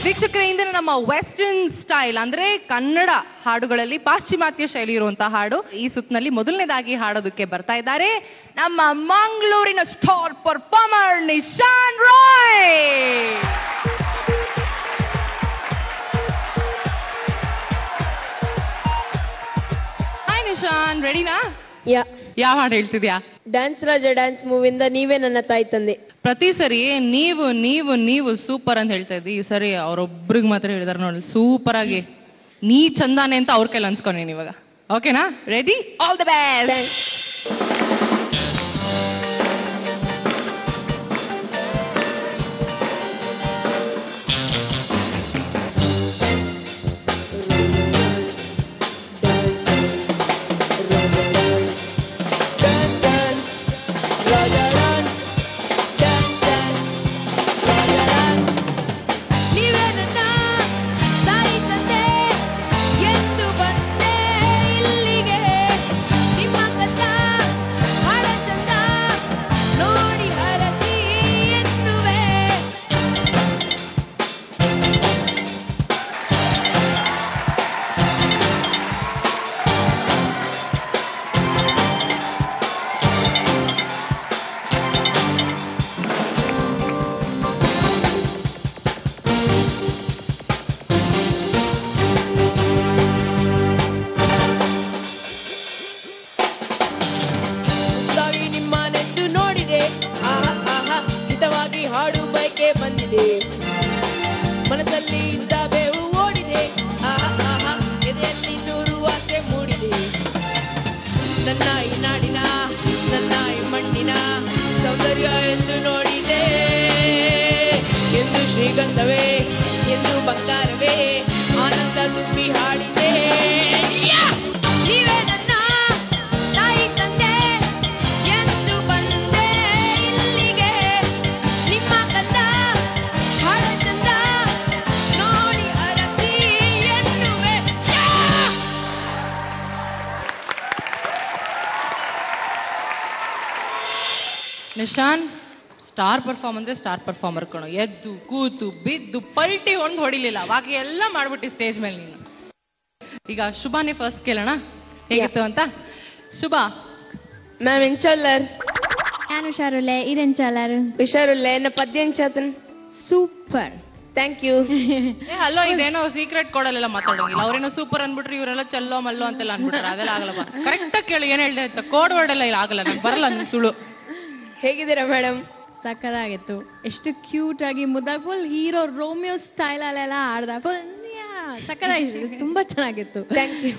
ವೀಕ್ಷಕರೇ, ಇಂದಿನ ನಮ್ಮ ವೆಸ್ಟರ್ನ್ ಸ್ಟೈಲ್ ಅಂದ್ರೆ ಕನ್ನಡ ಹಾಡುಗಳಲ್ಲಿ ಪಾಶ್ಚಿಮಾತ್ಯ ಶೈಲಿ ಇರುವಂತಹ ಹಾಡು. ಈ ಸುತ್ತಿನಲ್ಲಿ ಮೊದಲನೇದಾಗಿ ಹಾಡೋದಕ್ಕೆ ಬರ್ತಾ ಇದ್ದಾರೆ ನಮ್ಮ ಮಂಗಳೂರಿನ star performer Nishan Roy. Hi Nishan, ರೆಡಿನಾ? ಯಾವ ಹಾಡು ಹೇಳ್ತಿದ್ಯಾ? ಡ್ಯಾನ್ಸ್ ರಾಜ ಡ್ಯಾನ್ಸ್ ಮೂವಿಂದ ನೀವೇ ನನ್ನ ತಾಯಿ ತಂದೆ. ಪ್ರತಿ ಸರಿ ನೀವು ನೀವು ನೀವು ಸೂಪರ್ ಅಂತ ಹೇಳ್ತಾ ಇದ್ದಿ, ಈ ಸರಿ ಅವ್ರೊಬ್ರಿಗೆ ಮಾತ್ರ ಹೇಳಿದಾರೆ ನೋಡಿ ಸೂಪರ್ ಆಗಿ. ನೀ ಚಂದಾನೆ ಅಂತ ಅವ್ರ ಕೈಲಿ ಅನ್ಸ್ಕೊಂಡೇನಿ ಇವಾಗ. ಓಕೆನಾ? ರೆಡಿ? All the best. ಹಾಡು ಬಯಕೆ ಬಂದಿದೆ, ಮನಸ್ಸಲ್ಲಿ ಇದ್ದ ಬೇವು ಓಡಿದೆ, ಎದೆಯಲ್ಲಿ ನೂರು ಆಸೆ ಮೂಡಿದೆ. ನನ್ನ ಈ ನಾಡಿನ ನನ್ನ ಈ ಮಣ್ಣಿನ ಸೌಂದರ್ಯ ಎಂದು ನೋಡಿದೆ, ಎಂದು ಶ್ರೀಗಂಧವೇ ಎಂದು ಬಂಗಾರವೇ ಆನಂದ ತುಂಬಿ ಹಾಡಿದೆ. ನಿಶಾನ್, ಸ್ಟಾರ್ ಪರ್ಫಾರ್ಮ್ ಅಂದ್ರೆ ಸ್ಟಾರ್ ಪರ್ಫಾರ್ಮರ್ ಕಣೋ. ಎದ್ದು ಕೂತು ಬಿದ್ದು ಪಲ್ಟಿ ಒಂದು ಹೊಡಿಲಿಲ್ಲ, ಬಾಕಿ ಎಲ್ಲ ಮಾಡ್ಬಿಟ್ಟಿ ಸ್ಟೇಜ್ ಮೇಲೆ ನೀನು. ಈಗ ಶುಭಾನೇ ಫಸ್ಟ್ ಕೇಳೋಣ ಹೇಗಿತ್ತು ಅಂತ. ಶುಭ ಮ್ಯಾಮ್ ಎಂಚಲ್ಲರ್ ഞാൻ ഉഷാറുല്ലേ ഇരെഞ്ചാലാറ് ಹುಷಾರುಲ್ಲ ಎನ್ನ ಪದ್ಯನ್ ಚಾತನ್ ಸೂಪರ್ ಥ್ಯಾಂಕ್ ಯು. ಅಲ್ಲೋ ಇದೇನೋ ಸೀಕ್ರೆಟ್ ಕೊಡಲ್ಲ ಮಾತಾಡೋಂಗಿಲ್ಲ. ಅವ್ರೇನೋ ಸೂಪರ್ ಅನ್ಬಿಟ್ರಿ, ಇವರೆಲ್ಲ ಚಲ್ಲೋ ಮಲ್ಲೋ ಅಂತೆಲ್ಲ ಅನ್ಬಿಟ್ರೆ ಅದೆಲ್ಲ ಆಗಲ್ಲ. ಕರೆಕ್ಟ್ ಆಗಿ ಕೇಳಿ ಏನ್ ಹೇಳ್ದೆ ಅಂತ. ಕೋಡ್ ವರ್ಡ್ ಎಲ್ಲ ಇಲ್ಲ, ಆಗಲ್ಲ, ನಂಗೆ ಬರಲ್ಲ ತುಳು. ಹೇಗಿದ್ದೀರಾ ಮೇಡಮ್? ಸಕ್ಕತ್ತಾಗಿತ್ತು. ಎಷ್ಟು ಕ್ಯೂಟ್ ಆಗಿ ಮುದ್ದಾಗಿ ಫುಲ್ ಹೀರೋ ರೋಮಿಯೋ ಸ್ಟೈಲ್ ಅಲ್ಲೆಲ್ಲ ಆಡ್ದ. ಫುಲ್ ಸಕ್ಕತ್ತಾಗಿತ್ತು, ತುಂಬಾ ಚೆನ್ನಾಗಿತ್ತು. Thank you.